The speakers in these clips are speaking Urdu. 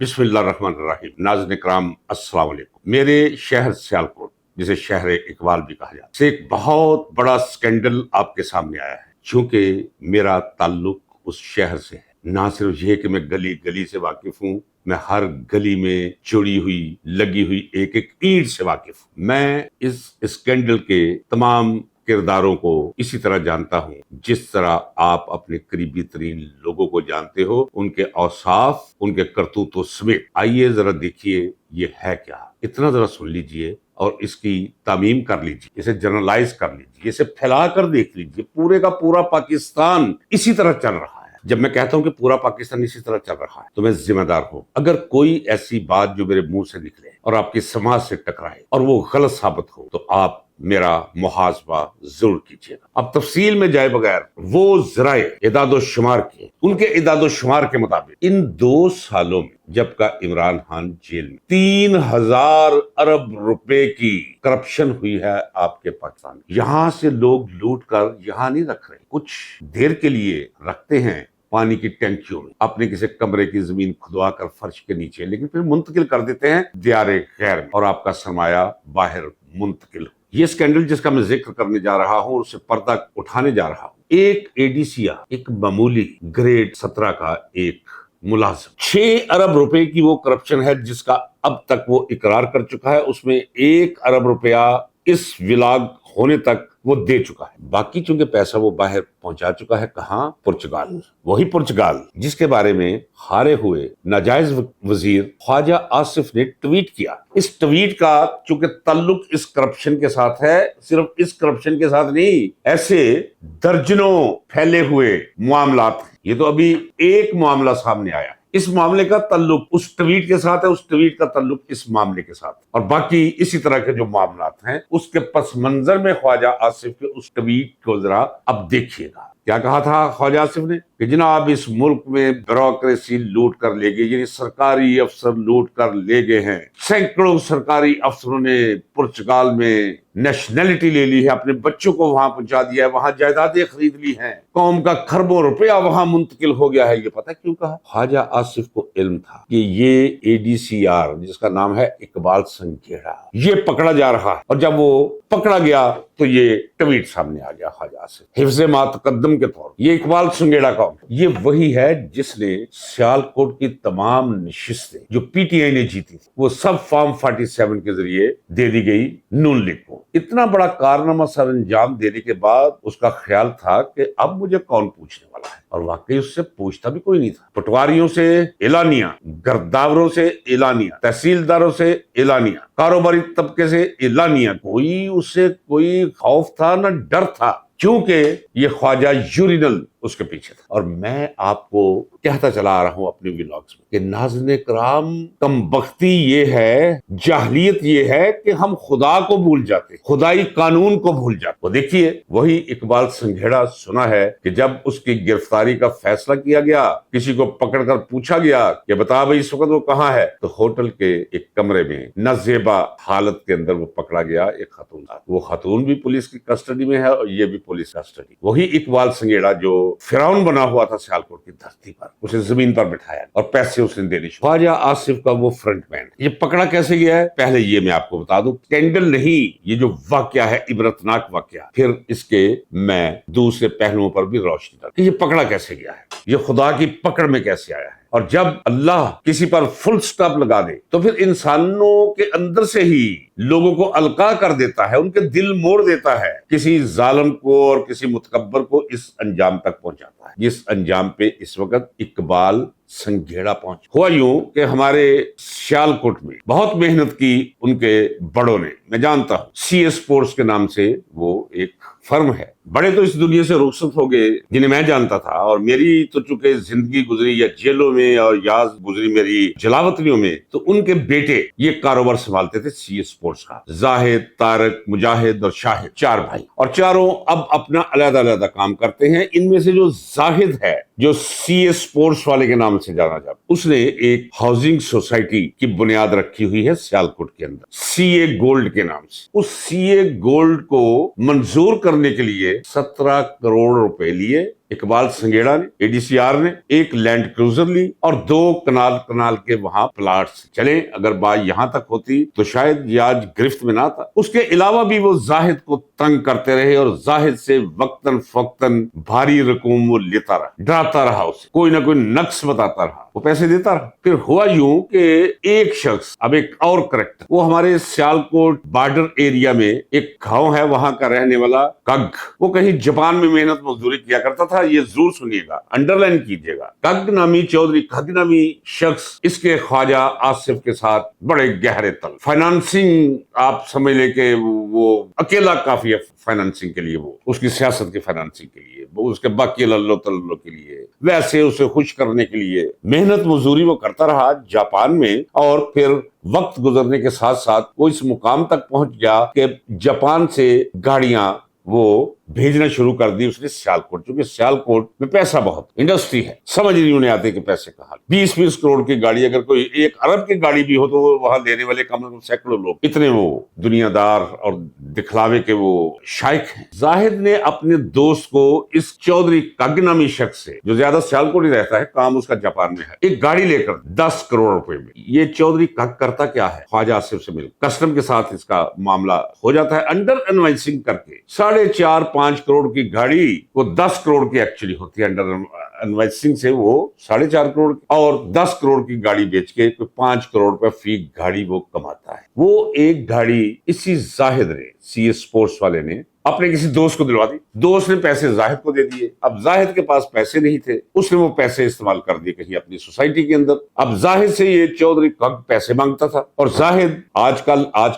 بسم اللہ الرحمن الرحیم۔ ناظرین کرام السلام علیکم۔ میرے شہر سیالکوٹ، جسے شہر اقبال بھی کہا جاتا ہے، سے ایک بہت بڑا سکینڈل آپ کے سامنے آیا ہے۔ چونکہ میرا تعلق اس شہر سے ہے، نہ صرف یہ کہ میں گلی گلی سے واقف ہوں، میں ہر گلی میں جڑی ہوئی لگی ہوئی ایک ایک اینٹ سے واقف ہوں۔ میں اس سکینڈل کے تمام کرداروں کو اسی طرح جانتا ہوں جس طرح آپ اپنے قریبی ترین لوگوں کو جانتے ہو، ان کے اوصاف، ان کے کرتوتوں سمیت۔ آئیے ذرا دیکھیے یہ ہے کیا، اتنا ذرا سن لیجئے اور اس کی تعمیم کر لیجئے، اسے جنرلائز کر لیجئے، اسے پھیلا کر دیکھ لیجئے۔ پورے کا پورا پاکستان اسی طرح چل رہا ہے۔ جب میں کہتا ہوں کہ پورا پاکستان اسی طرح چل رہا ہے تو میں ذمہ دار ہوں۔ اگر کوئی ایسی بات جو میرے منہ سے نکلے اور آپ کی سماج سے ٹکرائے اور وہ غلط ثابت ہو تو آپ میرا محاسبہ ضرور کیجیے گا۔ اب تفصیل میں جائے بغیر، وہ ذرائع اعداد و شمار کے، ان کے اعداد و شمار کے مطابق ان 2 سالوں میں جب کا عمران خان جیل میں 3000 ارب روپے کی کرپشن ہوئی ہے آپ کے پاکستان میں۔ یہاں سے لوگ لوٹ کر یہاں نہیں رکھ رہے، کچھ دیر کے لیے رکھتے ہیں پانی کی ٹینکیوں میں، اپنے کسی کمرے کی زمین کھدوا کر فرش کے نیچے، لیکن پھر منتقل کر دیتے ہیں دیار غیر میں اور آپ کا سرمایہ باہر منتقل ہو۔ یہ سکینڈل جس کا میں ذکر کرنے جا رہا ہوں، اس سے پردہ اٹھانے جا رہا ہوں، ایک ایڈیسیا، ایک معمولی گریڈ 17 کا ایک ملازم، 6 ارب روپے کی وہ کرپشن ہے جس کا اب تک وہ اقرار کر چکا ہے۔ اس میں 1 ارب روپیہ اس ولاگ ہونے تک وہ دے چکا ہے، باقی چونکہ پیسہ وہ باہر پہنچا چکا ہے۔ کہاں؟ پرتگال۔ وہی پرتگال جس کے بارے میں ہارے ہوئے ناجائز وزیر خواجہ آصف نے ٹویٹ کیا۔ اس ٹویٹ کا چونکہ تعلق اس کرپشن کے ساتھ ہے، صرف اس کرپشن کے ساتھ نہیں، ایسے درجنوں پھیلے ہوئے معاملات ہیں۔ یہ تو ابھی ایک معاملہ سامنے آیا، اس معاملے کا تعلق اس ٹویٹ کے ساتھ ہے، اس ٹویٹ کا تعلق اس معاملے کے ساتھ، اور باقی اسی طرح کے جو معاملات ہیں اس کے پس منظر میں خواجہ آصف کے اس ٹویٹ کو ذرا اب دیکھیے گا۔ کیا کہا تھا خواجہ آصف نے کہ جناب اس ملک میں بیوروکریسی لوٹ کر لے گئی، یعنی سرکاری افسر لوٹ کر لے گئے ہیں۔ سینکڑوں سرکاری افسروں نے پرتگال میں نیشنلٹی لے لی ہے، اپنے بچوں کو وہاں پہنچا دیا ہے، وہاں جائیدادیں خرید لی ہیں، قوم کا کھربوں روپیہ وہاں منتقل ہو گیا ہے۔ یہ پتہ کیوں کہا؟ خواجہ آصف کو علم تھا کہ یہ ADCR جس کا نام ہے اقبال سنگھیڑا، یہ پکڑا جا رہا ہے، اور جب وہ پکڑا گیا تو یہ ٹویٹ سامنے آ گیا خواجہ آصف حفظ ما تقدم کے طور۔ یہ اقبال سنگھیڑا کون؟ یہ وہی ہے جس نے سیالکوٹ کی تمام نشستیں جو PTI نے جیتی تھی وہ سب فارم 47 کے ذریعے دے دی گئی نون لیگ کو۔ اتنا بڑا کارنامہ سر انجام دینے کے بعد اس کا خیال تھا کہ اب مجھے کون پوچھنے والا ہے، اور واقعی اس سے پوچھتا بھی کوئی نہیں تھا۔ پٹواریوں سے اعلانیہ، گرداوروں سے اعلانیہ، تحصیلداروں سے اعلانیہ، کاروباری طبقے سے اعلانیہ، کوئی اس سے کوئی خوف تھا نہ ڈر تھا، کیونکہ یہ خواجہ یورینل اس کے پیچھے تھا۔ اور میں آپ کو کہتا چلا آ رہا ہوں اپنے ولاگز میں کہ ناظرین کرام، کم بختی یہ ہے، جاہلیت یہ ہے کہ ہم خدا کو بھول جاتے، خدائی قانون کو بھول جاتے۔ وہ دیکھیے وہی اقبال سنگھیڑا سنا ہے کہ جب اس کی گرفتاری کا فیصلہ کیا گیا، کسی کو پکڑ کر پوچھا گیا کہ بتا بھائی اس وقت وہ کہاں ہے، تو ہوٹل کے ایک کمرے میں نازیبا حالت کے اندر وہ پکڑا گیا، ایک خاتون تھا۔ وہ خاتون بھی پولیس کی کسٹڈی میں ہے اور یہ بھی پولیس کسٹڈی۔ وہی اقبال سنگھیڑا جو فرعون بنا ہوا تھا سیالکوٹ کی دھرتی پر، اسے زمین پر بٹھایا اور پیسے اس نے دینے شروع۔ خواجہ آصف کا وہ فرنٹ مین یہ پکڑا کیسے گیا ہے؟ پہلے یہ میں آپ کو بتا دوں، کینڈل نہیں، یہ جو واقعہ ہے عبرتناک واقعہ، پھر اس کے میں دوسرے پہلوؤں پر بھی روشنی ڈالوں کہ یہ پکڑا کیسے گیا ہے، یہ خدا کی پکڑ میں کیسے آیا ہے۔ اور جب اللہ کسی پر فل سٹاپ لگا دے تو پھر انسانوں کے اندر سے ہی لوگوں کو القاع کر دیتا ہے، ان کے دل موڑ دیتا ہے، کسی ظالم کو اور کسی متکبر کو اس انجام تک پہنچاتا ہے جس انجام پہ اس وقت اقبال سنگھیڑا پہنچ۔ ہوا یوں کہ ہمارے سیالکوٹ میں بہت محنت کی ان کے بڑوں نے، میں جانتا ہوں CS اسپورٹس کے نام سے وہ ایک فرم ہے، بڑے تو اس دنیا سے رخصت ہو گئے جنہیں میں جانتا تھا، اور میری تو چونکہ زندگی گزری یا جیلوں میں اور یا گزری میری جلاوطنیوں میں، تو ان کے بیٹے یہ کاروبار سنبھالتے تھے CS اسپورٹس کا۔ زاہد، طارق، مجاہد اور شاہد، 4 بھائی، اور چاروں اب اپنا علیحدہ علیحدہ کام کرتے ہیں۔ ان میں سے جو زاہد ہے، جو CS اسپورٹس والے کے نام سے جانا جاتا، اس نے ایک ہاؤسنگ سوسائٹی کی بنیاد رکھی ہوئی ہے سیالکوٹ کے اندر، CA گولڈ کے نام سے۔ اس CA گولڈ کو منظور کرنے کے لیے 17 کروڑ روپے لیے اقبال سنگیڑا نے ADCR نے ایک لینڈ کروزر لی اور 2 کنال کے وہاں پلاٹس چلے. اگر بات یہاں تک ہوتی تو شاید یہ آج گرفت میں نہ تھا. اس کے علاوہ بھی وہ زاہد کو تنگ کرتے رہے اور زاہد سے وقتاً فوقتاً بھاری رقوم وہ لیتا رہا, ڈراتا رہا, اسے کوئی نہ کوئی نقص بتاتا رہا, وہ پیسے دیتا رہا. پھر ہوا یوں کہ ایک شخص, اب ایک اور کریکٹر, وہ ہمارے سیالکوٹ بارڈر ایریا میں ایک گاؤں ہے وہاں کا رہنے والا کگ, وہ کہیں جاپان میں محنت مزدوری کیا کرتا تھا. یہ ضرور سنیے گا, انڈر لائن کیجیے گا. کگ نامی چودھری کگ نامی شخص اس کے خواجہ آصف کے ساتھ بڑے گہرے تل فائنانسنگ, آپ سمجھ لے کہ وہ اکیلا کافی ہے فائنانسنگ کے لیے, وہ اس کی سیاست کی فائنانسنگ کے لیے, وہ اس کے باقی للو تلو کے لیے, ویسے اسے خوش کرنے کے لیے محنت مزدوری وہ کرتا رہا جاپان میں. اور پھر وقت گزرنے کے ساتھ ساتھ وہ اس مقام تک پہنچ گیا کہ جاپان سے گاڑیاں وہ بھیجنا شروع کر دی اس نے سیالکوٹ, چونکہ سیالکوٹ میں پیسہ بہت, انڈسٹری ہے, سمجھ نہیں انہیں آتے کہ پیسے کہاں. 20-20 کروڑ کی گاڑی, اگر کوئی 1 ارب کی گاڑی بھی ہو تو وہاں دینے والے کم از کم سینکڑوں لوگ, اتنے وہ دنیا دار اور دکھلاوے کے وہ شائق ہیں. زاہد نے اپنے دوست کو اس چودھری کگ نامی شخص سے, جو زیادہ سیالکوٹ ہی رہتا ہے, کام اس کا جاپان میں ہے, ایک گاڑی لے کر 10 کروڑ روپے میں. یہ چودھری کگ کرتا کیا ہے, خواجہ آصف سے مل کسٹم کے ساتھ اس کا معاملہ ہو جاتا ہے, انڈر انوائسنگ کر کے 4.5-5 کروڑ کی گاڑی وہ 10 کروڑ کی ایکچولی ہوتی ہے, انڈر انوائسنگ سے وہ 4.5 کروڑ اور 10 کروڑ کی گاڑی بیچ کے 5 کروڑ روپے فی گاڑی وہ کماتا ہے. وہ ایک گاڑی اسی زاہد نے, سی اسپورٹس والے نے اپنے کسی دوست کو دلوا دی. دوست نے پیسے زاہد کو دے دیے. اب زاہد کے پاس پیسے نہیں تھے, اس نے وہ پیسے استعمال کر دیے کہیں اپنی سوسائٹی کے اندر. اب زاہد سے یہ چودھری کگ پیسے مانگتا تھا اور زاہد آج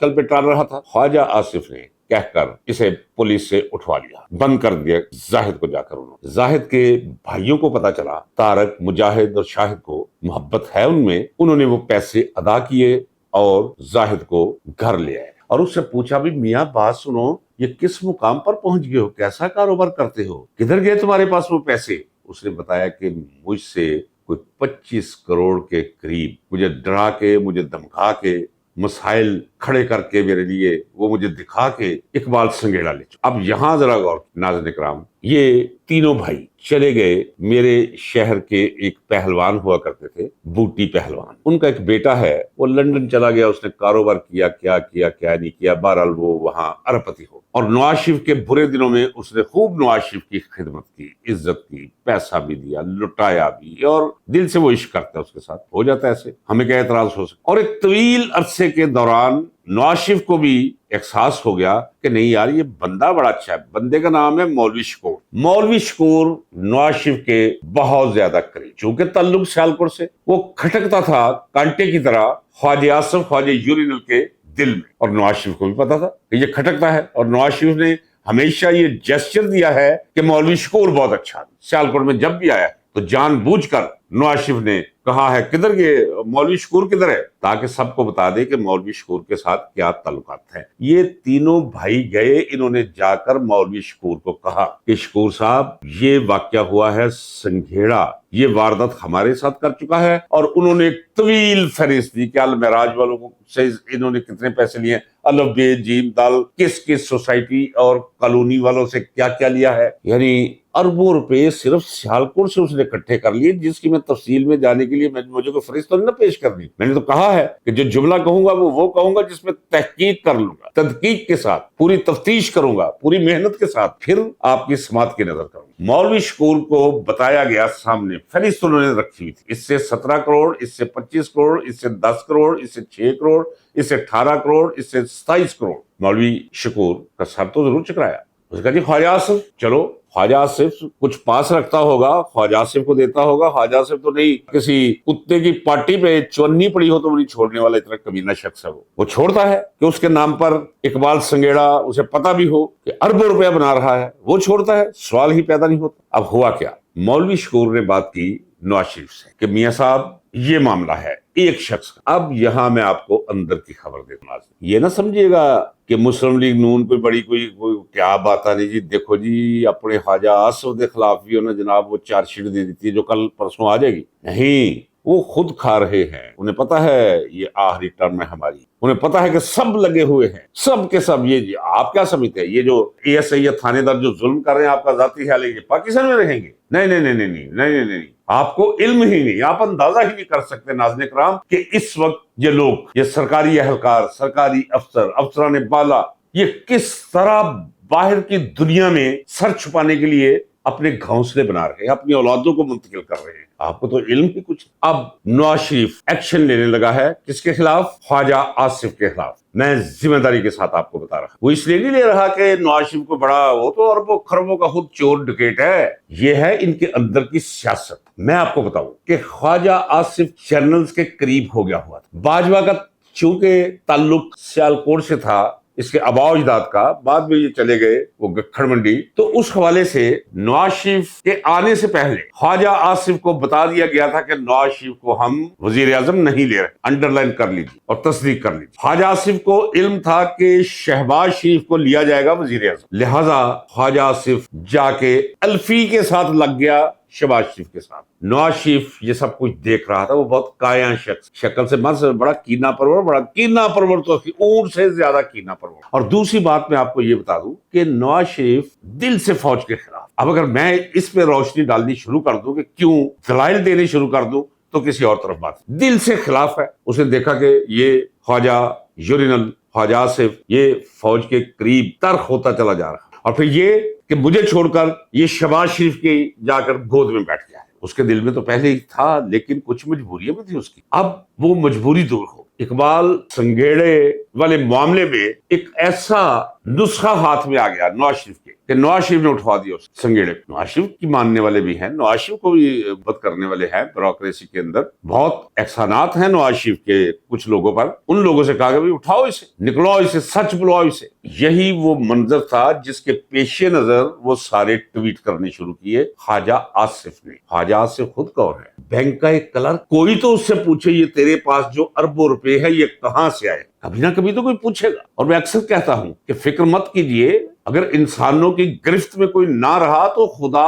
کل پہ ٹال رہا تھا. خواجہ آصف نے کہہ کر اسے پولیس سے اٹھوا لیا, بند کر دیا زاہد کو. جا کر زاہد کے بھائیوں کو پتا چلا, طارق, مجاہد اور شاہد کو محبت ہے ان میں, انہوں نے وہ پیسے ادا کیے اور زاہد کو گھر لے آئے اور اس سے پوچھا, بھی میاں بات سنو, یہ کس مقام پر پہنچ گئے ہو, کیسا کاروبار کرتے ہو, کدھر گئے تمہارے پاس وہ پیسے؟ اس نے بتایا کہ مجھ سے کوئی 25 کروڑ کے قریب مجھے ڈرا کے, مجھے دھمکا کے, مسائل کھڑے کر کے میرے لیے وہ مجھے دکھا کے اقبال سنگیڑا لے. اب یہاں ذرا غور, ناظرین کرام, یہ تینوں بھائی چلے گئے. میرے شہر کے ایک پہلوان ہوا کرتے تھے, بوٹی پہلوان, ان کا ایک بیٹا ہے, وہ لندن چلا گیا, اس نے کاروبار کیا نہیں کیا, بہرحال وہ وہاں اربپتی ہو. اور نواز شریف کے برے دنوں میں اس نے خوب نواز شریف کی خدمت کی, عزت کی, پیسہ بھی دیا, لٹایا بھی, اور دل سے وہ عشق کرتا ہے اس کے ساتھ. ہو جاتا ہے ایسے, ہمیں کیا اعتراض ہو سکتا. اور ایک طویل عرصے کے دوران نواز شریف کو بھی احساس ہو گیا کہ نہیں یار, یہ بندہ بڑا اچھا ہے. بندے کا نام ہے مولوی شکور. مولوی شکور نواز شریف کے بہت زیادہ قریب, چونکہ تعلق سیالکوٹ سے, وہ کھٹکتا تھا کانٹے کی طرح خواجہ آصف, خواجہ یورینل کے دل میں. اور نواز شریف کو بھی پتا تھا کہ یہ کھٹکتا ہے, اور نواز شریف نے ہمیشہ یہ جیسچر دیا ہے کہ مولوی شکور بہت اچھا. سیالکوٹ میں جب بھی آیا تو جان بوجھ کر نواز شریف نے کہا ہے کدھر یہ مولوی شکور کدھر ہے, تاکہ سب کو بتا دے کہ مولوی شکور کے ساتھ کیا تعلقات ہیں. یہ تینوں بھائی گئے, انہوں نے جا کر مولوی شکور کو کہا کہ شکور صاحب, یہ واقعہ ہوا ہے سنگھیڑا, یہ واردات ہمارے ساتھ کر چکا ہے. اور انہوں نے ایک طویل فہرست دی کہ المعراج والوں کو سے انہوں نے کتنے پیسے لیے, الف بے جیم دال, کس کس سوسائٹی اور کالونی والوں سے کیا کیا لیا ہے. یعنی اربوں روپے صرف سیالکوٹ سے اس نے اکٹھے کر لیے, جس کی میں تفصیل میں جانے کے لیے مجھے کوئی فہرست تو نہیں پیش کرنی. میں نے تو کہا ہے کہ جو جملہ کہوں گا وہ کہوں گا جس میں تحقیق کر لوں گا, تدقیق کے ساتھ پوری تفتیش کروں گا, پوری محنت کے ساتھ, پھر آپ کی سماعت کی نظر کروں گا. مولوی شکور کو بتایا گیا سامنے, فہرست انہوں نے رکھی ہوئی تھی, اس سے 17 کروڑ, اس سے 25 کروڑ, اس سے 10 کروڑ, اس سے 6 کروڑ, اس سے 18 کروڑ, اس سے 27 کروڑ. مولوی شکور کا سر تو ضرور چکرایا. اس نے کہا جی خواجہ آصف, چلو خواجہ آصف کچھ پاس رکھتا ہوگا, خواجہ آصف کو دیتا ہوگا. خواجہ آصف تو نہیں, کسی کتے کی پارٹی پہ چونی پڑی ہو تو وہ نہیں چھوڑنے والا, اتنا کمینہ شخص ہے. وہ چھوڑتا ہے کہ اس کے نام پر اقبال سنگیڑا, اسے پتا بھی ہو کہ اربوں روپیہ بنا رہا ہے, وہ چھوڑتا ہے, سوال ہی پیدا نہیں ہوتا. اب ہوا کیا, مولوی شکور نے بات کی نواز شریف سے کہ میاں صاحب یہ معاملہ ہے ایک شخص. اب یہاں میں آپ کو اندر کی خبر دیتا ہوں, یہ نہ سمجھیے گا کہ مسلم لیگ نون کوئی بڑی کوئی کیا بات نہیں جی. دیکھو جی, اپنے خواجہ آصف کے خلاف بھی انہوں نے جناب وہ چارج شیٹ دے دیتی ہے جو کل پرسوں آ جائے گی. نہیں, وہ خود کھا رہے ہیں. انہیں پتا ہے یہ آخری ٹرم ہے ہماری. انہیں پتا ہے کہ سب لگے ہوئے ہیں, سب کے سب. یہ آپ کیا سمجھتے ہیں یہ جو اے ایس آئی یا تھانے دار جو ظلم کر رہے ہیں آپ کا ذاتی خیال ہے یہ پاکستان میں رہیں گے؟ نہیں نہیں نہیں نہیں نہیں نہیں نہیں. آپ کو علم ہی نہیں, آپ اندازہ ہی نہیں کر سکتے ناظرین کرام کہ اس وقت یہ لوگ, یہ سرکاری اہلکار, سرکاری افسر, افسران بالا, یہ کس طرح باہر کی دنیا میں سر چھپانے کے لیے اپنے گھونسلے بنا رہے ہیں, اپنی اولادوں کو منتقل کر رہے ہیں. آپ کو تو علم ہی کچھ. اب نواز شریف ایکشن لینے لگا ہے کس کے خلاف؟ خواجہ آصف کے خلاف. میں ذمہ داری کے ساتھ آپ کو بتا رہا, وہ اس لیے نہیں لے رہا کہ نواز شریف کو بڑا, وہ تو اربوں خربوں کا خود چور ڈکیٹ ہے. یہ ہے ان کے اندر کی سیاست. میں آپ کو بتاؤں کہ خواجہ آصف جنرلز کے قریب ہو گیا ہوا تھا. باجوہ کا چونکہ تعلق سیالکوٹ سے تھا, اس کے آباء و اجداد کا, بعد میں یہ چلے گئے وہ گکھڑ منڈی, تو اس حوالے سے نواز شریف کے آنے سے پہلے خواجہ آصف کو بتا دیا گیا تھا کہ نواز شریف کو ہم وزیر اعظم نہیں لے رہے. انڈر لائن کر لیجیے اور تصدیق کر لیجیے. خواجہ آصف کو علم تھا کہ شہباز شریف کو لیا جائے گا وزیر اعظم, لہذا خواجہ آصف جا کے الفی کے ساتھ لگ گیا شہباز شریف کے ساتھ. نواز شریف یہ سب کچھ دیکھ رہا تھا. وہ بہت کایا شخص, شکل سے مس بڑا کینا پرور, بڑا کینا پرور, تو اونٹ سے زیادہ کینا پرور. اور دوسری بات میں آپ کو یہ بتا دوں کہ نواز شریف دل سے فوج کے خلاف. اب اگر میں اس پہ روشنی ڈالنی شروع کر دوں کہ کیوں, دلائل دینے شروع کر دوں, تو کسی اور طرف بات. دل سے خلاف ہے. اس نے دیکھا کہ یہ خواجہ یورینل, خواجہ آصف, یہ فوج کے قریب ترخ ہوتا چلا جا رہا, اور پھر یہ کہ مجھے چھوڑ کر یہ شہباز شریف کی جا کر گود میں بیٹھ گیا ہے. اس کے دل میں تو پہلے ہی تھا, لیکن کچھ مجبوریاں بھی تھی اس کی. اب وہ مجبوری دور ہو. اقبال سنگیڑے والے معاملے میں ایک ایسا نسخہ ہاتھ میں آ گیا نواز شریف کے کہ نواز شریف نے اٹھوا دیا اس سنگیڑے. نواز شریف کی ماننے والے بھی ہیں, نواز شریف کو بھی بد کرنے والے ہیں. بیوروکریسی کے اندر بہت احسانات ہیں نواز شریف کے کچھ لوگوں پر. ان لوگوں سے کہا کہ اٹھاؤ اسے, نکلواؤ اسے, سچ بلواؤ اسے. یہی وہ منظر تھا جس کے پیش نظر وہ سارے ٹویٹ کرنے شروع کیے خواجہ آصف نے. خواجہ آصف خود کون ہے؟ بینک کا ایک کلرک. کوئی تو اس سے پوچھے یہ تیرے پاس جو اربوں روپے ہے یہ کہاں سے آئے؟ کبھی نہ کبھی تو کوئی پوچھے گا. اور میں اکثر کہتا ہوں کہ فکر مت کیجئے, اگر انسانوں کی گرفت میں کوئی نہ رہا تو خدا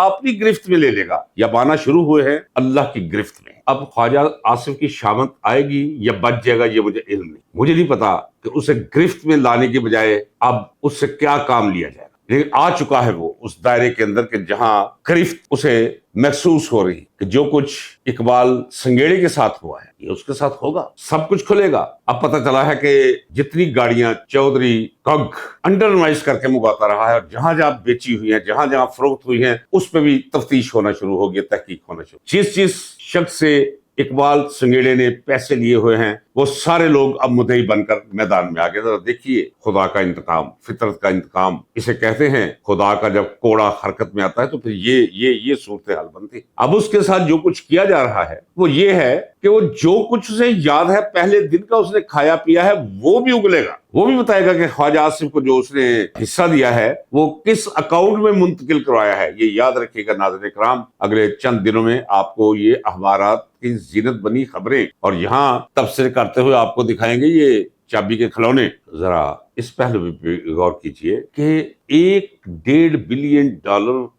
اپنی گرفت میں لے لے گا. یا بانا شروع ہوئے ہیں اللہ کی گرفت میں. اب خواجہ آصف کی شامت آئے گی یا بچ جائے گا یہ مجھے علم نہیں. مجھے نہیں پتا کہ اسے گرفت میں لانے کی بجائے اب اس سے کیا کام لیا جائے گا, لیکن آ چکا ہے وہ اس دائرے کے اندر کہ جہاں گرفت اسے محسوس ہو رہی کہ جو کچھ اقبال سنگیڑے کے ساتھ ہوا ہے یہ اس کے ساتھ ہوگا. سب کچھ کھلے گا. اب پتہ چلا ہے کہ جتنی گاڑیاں چودھری کگ انڈرمائز کر کے منگواتا رہا ہے, اور جہاں جہاں بیچی ہوئی ہیں, جہاں جہاں فروخت ہوئی ہیں, اس پہ بھی تفتیش ہونا شروع ہوگی, تحقیق ہونا شروع. جس شخص سے اقبال سنگیڑے نے پیسے لیے ہوئے ہیں وہ سارے لوگ اب مدعی بن کر میدان میں آ گئے. ذرا دیکھیے خدا کا انتقام, فطرت کا انتقام اسے کہتے ہیں. خدا کا جب کوڑا حرکت میں آتا ہے تو پھر یہ صورتحال بنتی. اب اس کے ساتھ جو کچھ کیا جا رہا ہے وہ یہ ہے کہ وہ جو کچھ اسے یاد ہے پہلے دن کا اس نے کھایا پیا ہے وہ بھی اگلے گا. وہ بھی بتائے گا کہ خواجہ آصف کو جو اس نے حصہ دیا ہے وہ کس اکاؤنٹ میں منتقل کروایا ہے. یہ یاد رکھیے گا ناظرین کرام, اگلے چند دنوں میں آپ کو یہ اخبارات کی زینت بنی خبریں اور یہاں تبصرے کرتے ہوئے آپ کو دکھائیں گے یہ چابی کے کھلونے. ذرا اس پہلو پہ غور کیجئے کہ $1.5 بلین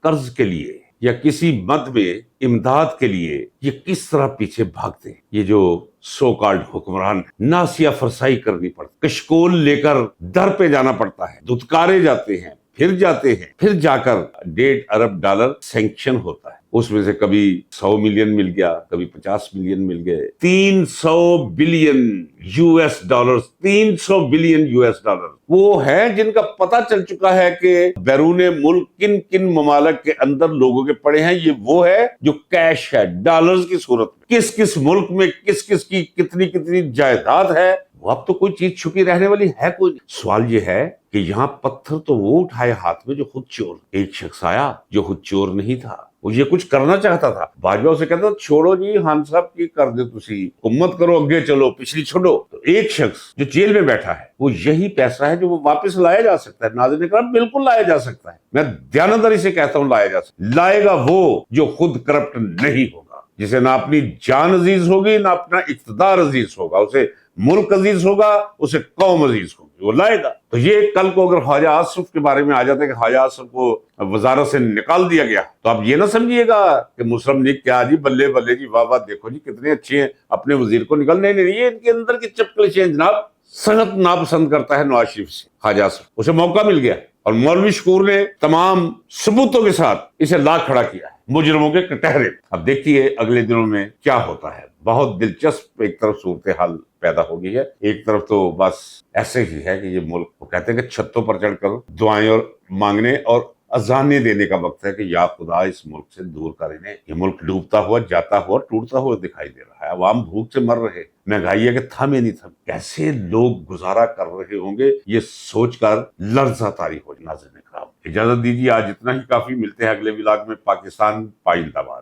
قرض کے لیے یا کسی مد میں امداد کے لیے یہ کس طرح پیچھے بھاگتے ہیں. یہ جو سو کالڈ حکمران, ناسیہ فرسائی کرنی پڑتی, کشکول لے کر در پہ جانا پڑتا ہے, دھتکارے جاتے ہیں, پھر جاتے ہیں, پھر جا کر $1.5 ارب سینکشن ہوتا ہے. اس میں سے کبھی 100 ملین مل گیا, کبھی 50 ملین مل گئے. 300 بلین $, 300 بلین $. وہ ہیں جن کا پتہ چل چکا ہے کہ بیرون ملک کن کن ممالک کے اندر لوگوں کے پڑے ہیں. یہ وہ ہے جو کیش ہے ڈالرز کی صورت میں, کس کس ملک میں کس کس کی کتنی جائیداد ہے. وہ اب تو کوئی چیز چھپی رہنے والی ہے کوئی. سوال یہ ہے کہ یہاں پتھر تو وہ اٹھائے ہاتھ میں جو خود چور. ایک شخص آیا جو خود چور نہیں تھا, وہ یہ کچھ کرنا چاہتا تھا. باجوہ اسے کہتا چھوڑو جی خان صاحب کی کر دے, تسی حکومت کرو, اگے چلو, پچھلی چھوڑو. تو ایک شخص جو جیل میں بیٹھا ہے وہ یہی پیسہ ہے جو وہ واپس لایا جا سکتا ہے. ناظرین کرام بالکل لایا جا سکتا ہے. میں دیانتداری سے کہتا ہوں لایا جا سکتا ہے. لائے گا وہ جو خود کرپٹ نہیں ہوگا, جسے نہ اپنی جان عزیز ہوگی نہ اپنا اقتدار عزیز ہوگا. اسے ملک عزیز ہوگا, اسے قوم عزیز ہوگی. وہ لائے گا. تو یہ کل کو اگر خواجہ آصف کے بارے میں آ جاتا ہے کہ خواجہ آصف کو وزارت سے نکال دیا گیا تو آپ یہ نہ سمجھیے گا کہ مسلم لیگ کیا جی بلے بلے جی واہ واہ دیکھو جی کتنے اچھے ہیں اپنے وزیر کو نکالنے نہیں. یہ ان کے اندر کی چپکلشیں جناب. سخت ناپسند کرتا ہے نواز شریف سے خواجہ آصف. اسے موقع مل گیا اور مولوی شکور نے تمام ثبوتوں کے ساتھ اسے لا کھڑا کیا ہے مجرموں کے کٹہرے. اب دیکھیے اگلے دنوں میں کیا ہوتا ہے. بہت دلچسپ ایک طرف صورتحال پیدا ہو گئی ہے. ایک طرف تو بس ایسے ہی ہے کہ یہ ملک وہ کہتے ہیں کہ چھتوں پر چڑھ کر دعائیں اور مانگنے اور اذانیں دینے کا وقت ہے کہ یا خدا اس ملک سے دور کر انہیں. یہ ملک ڈوبتا ہوا جاتا ہوا ٹوٹتا ہوا دکھائی دے رہا ہے. عوام بھوک سے مر رہے. مہنگائی ہے کہ تھمے نہیں تھم. کیسے لوگ گزارا کر رہے ہوں گے یہ سوچ کر لرزہ طاری ہو. ناظرین کرام اجازت دیجیے آج اتنا ہی کافی. ملتے ہیں اگلے ولاگ میں. پاکستان پائندہ باد.